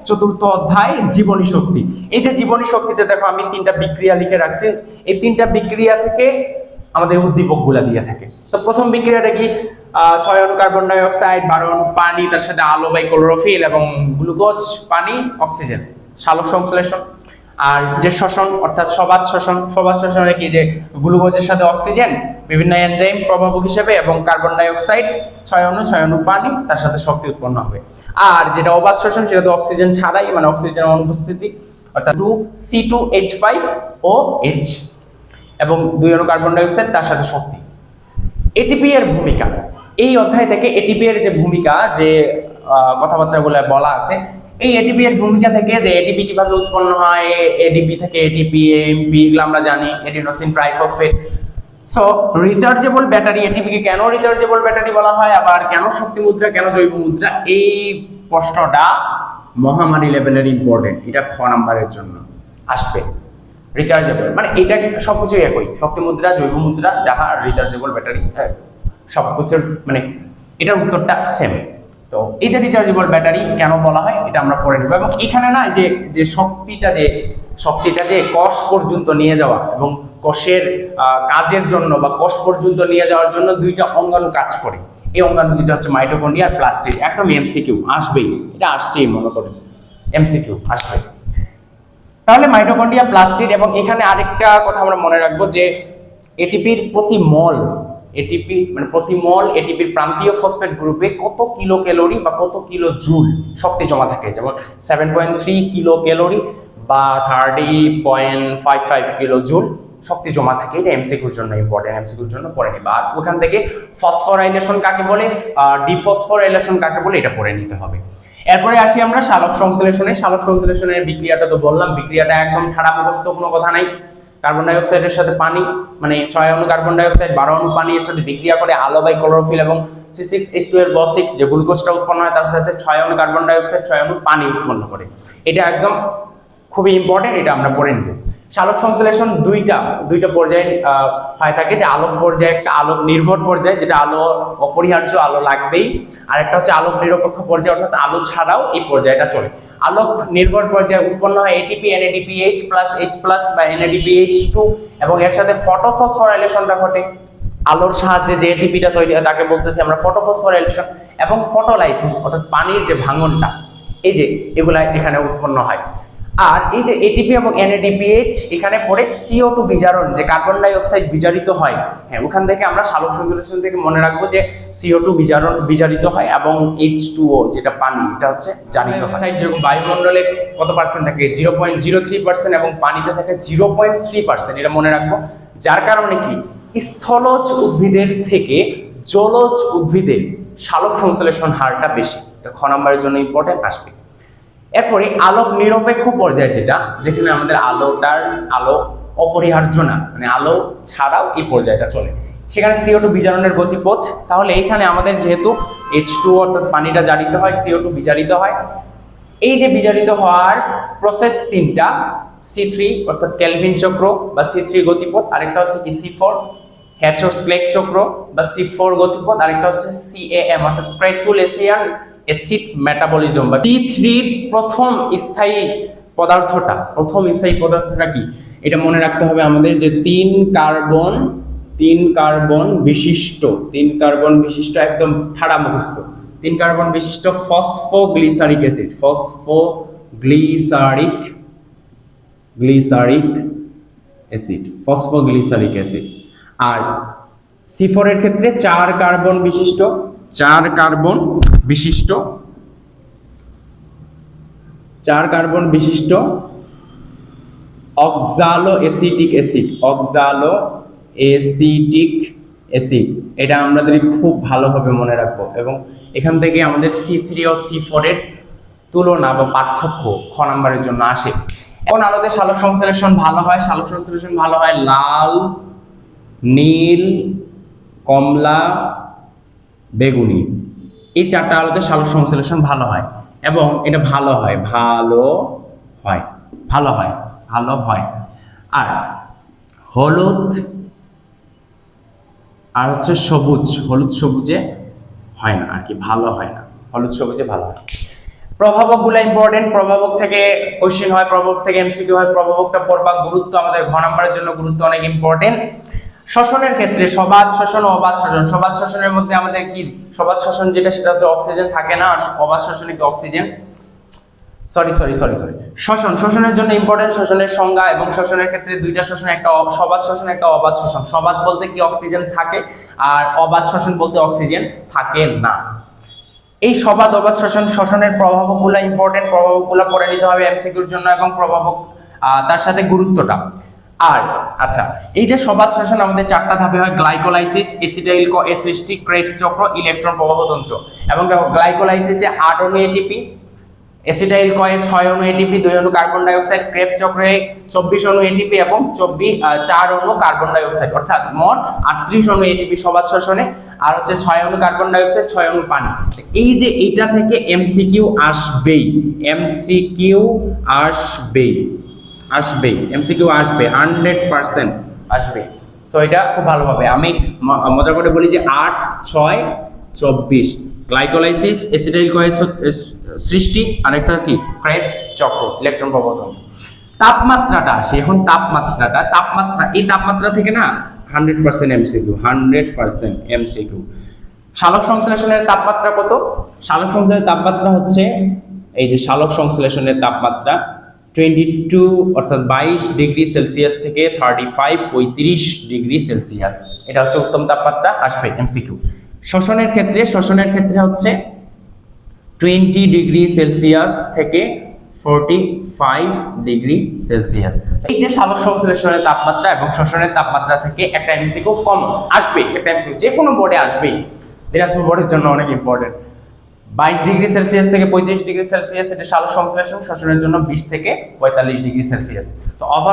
চতুর্থ অধ্যায় জীবনী শক্তি। এই যে জীবনী শক্তিতে দেখো আমি 3টা বিক্রিয়া লিখে রাখছি। এই 3টা বিক্রিয়া থেকে আমাদের উদ্দীপক গুলা দিয়ে থাকে। তো প্রথম বিক্রিয়াটা কি, 6 অণু কার্বন ডাই অক্সাইড, 12 অণু পানি, তার সাথে আলো বাই ক্লোরোফিল এবং গ্লুকোজ, পানি, অক্সিজেন, সালোক সংশ্লেষণ। আর যে শ্বসন অর্থাৎ সবাত শ্বসনে কি, যে গ্লুকোজের সাথে অক্সিজেন বিভিন্ন এনজাইম প্রভাবক হিসেবে এবং কার্বন ডাই অক্সাইড 6 অণু পানি, তার সাথে শক্তি উৎপন্ন হবে। আর যেটা অবাত শ্বসন, সেটা তো অক্সিজেন ছাড়াই, মানে অক্সিজেনের অনুপস্থিতি, অর্থাৎ 2C2H5OH এবং 2 অণু কার্বন ডাই অক্সাইড, তার সাথে শক্তি। এটিপি এর ভূমিকা, এই অধ্যায় থেকে এটিপি এর যে ভূমিকা, যে কথাবার্তাগুলো বলা আছে, এই এটিপি এর ভূমিকা থেকে যে এটিপি কিভাবে উৎপন্ন হয়, এডিপি থেকে এটিপি, এএমপি, এগুলো আমরা জানি, adenosine triphosphate. So rechargeable battery, এটিপিকে কেন রিচার্জেবল ব্যাটারি বলা হয়, আবার কেন শক্তি মুদ্রা, কেন জৈব মুদ্রা, এই প্রশ্নটা মহামারী লেভেলের ইম্পর্টেন্ট। এটা খ নাম্বারের জন্য আসবে। রিচার্জেবল মানে এটা সবকিছুই একই, শক্তি মুদ্রা, জৈব মুদ্রা, যাহা রিচার্জেবল ব্যাটারি, সবকিছুর মানে এটার উত্তরটা সেম। তো এই যে রিচার্জেবল ব্যাটারি কেন বলা হয়, এটা আমরা পড়ে নেব। এবং এখানে না যে যে শক্তিটা যে কোষ পর্যন্ত নিয়ে যাওয়া এবং কোষের কাজের জন্য বা কোষ পর্যন্ত নিয়ে যাওয়ার জন্য 2টা অঙ্গাণু কাজ করে। এই অঙ্গাণু দুটো হচ্ছে মাইটোকন্ড্রিয়া আর প্লাস্টিড। একদম এমসিকিউ আসবেই, এটা আসছেই, মনে করে এমসিকিউ আসবে। তাহলে মাইটোকন্ড্রিয়া, প্লাস্টিড, এবং এখানে আরেকটা কথা আমরা মনে রাখবো যে এটিপির প্রতি মল, এটিপি মানে প্রতি মল এটিপির প্রান্তীয় ফসফেট গ্রুপে কত কিলো ক্যালোরি বা কত কিলো জুল শক্তি জমা থাকে। যেমন 7.3 কিলো ক্যালোরি বা 30.55 কিলো জুল শক্তি জমা থাকে। এটা এমসিকিউর জন্য ইম্পর্টেন্ট, এমসিকিউর জন্য পড়ে নিবা। আর ওখান থেকে ফসফোরাইলেশন কাকে বলে, ডিফসফোরাইলেশন কাকে বলে, এটা পড়ে নিতে হবে। এরপরে আসি আমরা সালোক সংশ্লেষণে। সালোক সংশ্লেষণের বিক্রিয়াটা তো বললাম, বিক্রিয়াটা একদম ঠাড়া মুখস্থ, কোনো কথা নাই। কার্বন ডাই অক্সাইডের সাথে পানি, মানে 6 অণু কার্বন ডাই অক্সাইড, 12 অণু পানি, এর সাথে বিক্রিয়া করে আলো বাই ক্লোরোফিল এবং C6H12O6 যে গ্লুকোজটা উৎপন্ন হয়, তার সাথে 6 অণু কার্বন ডাই অক্সাইড, 6 অণু পানি উৎপন্ন করে। এটা একদম খুবই ইম্পর্টেন্ট, এটা আমরা পড়ে নিব। সালোক সংশ্লেষণ দুইটা পর্যায়ে হয় থাকে, যে আলোক পর্যায়ে, একটা আলোক নির্ভর পর্যায়, যেটা আলো অপরিহার্য, আলো লাগবেই, আর একটা হচ্ছে আলোক নিরপেক্ষ পর্যায়, অর্থাৎ আলো ছাড়াও এই পর্যায়টা চলে। আলোক নির্ভর পর্যায়ে উৎপন্ন হয় এটিপি, NADPH+ H+ বা NADPH2, এবং এর সাথে ফটোফসফোরাইলেশনটা ঘটে। আলোর সাহায্যে যে এটিপিটা তৈরি হয় তাকে বলতেছি আমরা ফটোফসফোরাইলেশন, এবং ফটোলাইসিস অর্থাৎ পানির যে ভাঙনটা, এই যে এগুলা এখানে উৎপন্ন হয়। আর এই যে এটিপি এবং NADPH এখানে পরে CO2 বিজারণ, যে কার্বন ডাই অক্সাইড বিজারিত হয়, হ্যাঁ, ওখান থেকে আমরা সালোক সংশ্লেষণ থেকে মনে রাখবো যে CO2 বিজারিত হয় এবং H2O যেটা পানি, এটা হচ্ছে জারিত অক্সাইড। যেরকম বায়ুমণ্ডলে কত পার্সেন্ট থাকে, 0.03%, এবং পানিতে থাকে 0.3%, এটা মনে রাখবো। যার কারণে কি স্থলজ উদ্ভিদের থেকে জলজ উদ্ভিদের সালোক সংশ্লেষণ হারটা বেশি। এটা খ নম্বরের জন্য ইম্পর্টেন্ট, আসবে। এরপরে আলোক নিরপেক্ষ পর্যায়ে, যেখানে আমাদের আলো অপরিহার্য না, মানে আলো ছাড়াও এই পর্যায়টা চলে, সেখানে CO2 বিজারণের গতিপথ। তাহলে এখানে আমাদের যেহেতু H2O অর্থাৎ পানিটা জারিত হয়, CO2 বিজারিত হয়। এই যে বিজারিত হওয়ার প্রসেস 3টা, C3 অর্থাৎ কেলভিন চক্র বা C3 গতিপথ, আরেকটা হচ্ছে কি C4 হ্যাচো-স্লেক চক্র বা C4 গতিপথ, আরেকটা হচ্ছে CAM অর্থাৎ ক্রাইসোলেসিয়ান অ্যাসিড মেটাবলিজম বা T3 প্রথম স্থায়ী পদার্থটা কি, এটা মনে রাখতে হবে আমাদের, যে 3 কার্বন বিশিষ্ট একদম ঠাড়া মুখস্থ, 3 কার্বন বিশিষ্ট ফসফোগ্লিসারিক অ্যাসিড। আর C4 এর ক্ষেত্রে 4 কার্বন বিশিষ্ট অক্সালো অ্যাসিটিক অ্যাসিড, এটা আমাদের খুব ভালোভাবে মনে রাখবো। এবং এখান থেকে আমাদের C3 ও C4 এর তুলনা বা পার্থক্য খ নম্বরের জন্য আসে। এখন আলোতে সালোক সংশ্লেষণ ভালো হয় লাল, নীল, কমলা, বেগুনি, এই 4টা আলোতে সালোক সংশ্লেষণ ভালো হয়, এবং এটা ভালো হয়। আর হলুদ আর হচ্ছে সবুজে হয় না আর কি, ভালো হয় না, হলুদ সবুজে ভালো হয়। প্রভাবকগুলো ইম্পর্টেন্ট, প্রভাবক থেকে কোশ্চেন হয়, প্রভাবক থেকে এমসিকিউ হয়, প্রভাবকটা পড়বা, গুরুত্ব আমাদের ঘ নাম্বারের জন্য গুরুত্ব অনেক ইম্পর্টেন্ট। শ্বসনের ক্ষেত্রে সবাদ শ্বসন ও অবাধ শ্বসন, সবাদ শ্বসনের মধ্যে আমাদের কি সবাদ শ্বসন যেটা সেটা হচ্ছে অক্সিজেন থাকে না, আর অবাধ শ্বসনে কি অক্সিজেন, সরি শোষণের জন্য ইম্পর্টেন্ট শ্বসনের সংজ্ঞা এবং শ্বসনের ক্ষেত্রে দুইটা শ্বসন, একটা সবাদ শ্বসন একটা অবাধ শ্বসন। সবাদ বলতে কি অক্সিজেন থাকে, আর অবাধ শ্বসন বলতে অক্সিজেন থাকে না। এই সবাদ অবাধ শ্বসনের প্রভাবকগুলো ইম্পর্টেন্ট, প্রভাবকগুলো পড়ে নিতে হবে এমসিকিউর জন্য, এবং প্রভাবক তার সাথে গুরুত্বটা। আর আচ্ছা, এই যে সবাদ শ্বসন আমাদের চারটা ধাপে হয়, গ্লাইকোলাইসিস, এসিটাইল এ সৃষ্টি, ক্রেবস চক্র, ইলেকট্রন প্রবাহতন্ত্র। এবং দেখো গ্লাইকোলাইসিসে 8 অণু এটিপি, এসিটাইল কয়ে 6 অণু এটিপি, 2 অণু কার্বন ডাই অক্সাইড, ক্রেবস চক্রে 24 অণু এটিপি এবং 4 অণু কার্বন ডাই অক্সাইড, অর্থাৎ মোট 38 অণু এটিপি সবাদ শ্বসনে, আর হচ্ছে 6 অণু কার্বন ডাই অক্সাইড, 6 অণু পানি। এই যে এইটা থেকে এমসিকিউ আসবেই, এমসিকিউ আসবেই, এমসিকিউ আসবে, 100% আসবে। সো এটা খুব ভালোভাবে আমি মজা করে বলি যে 8, 6, 24 গ্লাইকোলাইসিস, এসিটাইল কয়ে সৃষ্টি, আরেকটা কি ক্রেবস চক্র, ইলেকট্রন প্রবাহতন্ত্র। তাপমাত্রাটা আসে এখন, তাপমাত্রা এই তাপমাত্রা থেকে না 100% এমসিকিউ, 100% এমসিকিউ। সালোক সংশ্লেষণের তাপমাত্রা কত? সালোক সংশ্লেষণের তাপমাত্রা হচ্ছে এই যে সালোক সংশ্লেষণের তাপমাত্রা 22 অর্থাৎ 22 ডিগ্রি সেলসিয়াস থেকে 35 ডিগ্রি সেলসিয়াস, এটা হচ্ছে উত্তম তাপমাত্রা, আসবে এমসিকিউ। শ্বসনের ক্ষেত্রে হচ্ছে 20 ডিগ্রি সেলসিয়াস থেকে 45 ডিগ্রি সেলসিয়াস। এই যে সালোক সংশ্লেষণের তাপমাত্রা এবং শ্বসনের তাপমাত্রা থেকে একটা এমসিকিউ কম আসবে, একটা এমসিকিউ যে কোনো বোর্ডে আসবেই, দিনাজপুর বোর্ডের জন্য অনেক ইম্পর্টেন্ট। 22 ডিগ্রি সেলসিয়াস থেকে 35 ডিগ্রি সেলসিয়াস, এটা সালোক সংশ্লেষণ, শ্বসনের জন্য 20 থেকে 45 ডিগ্রি সেলসিয়াস। তো ওভার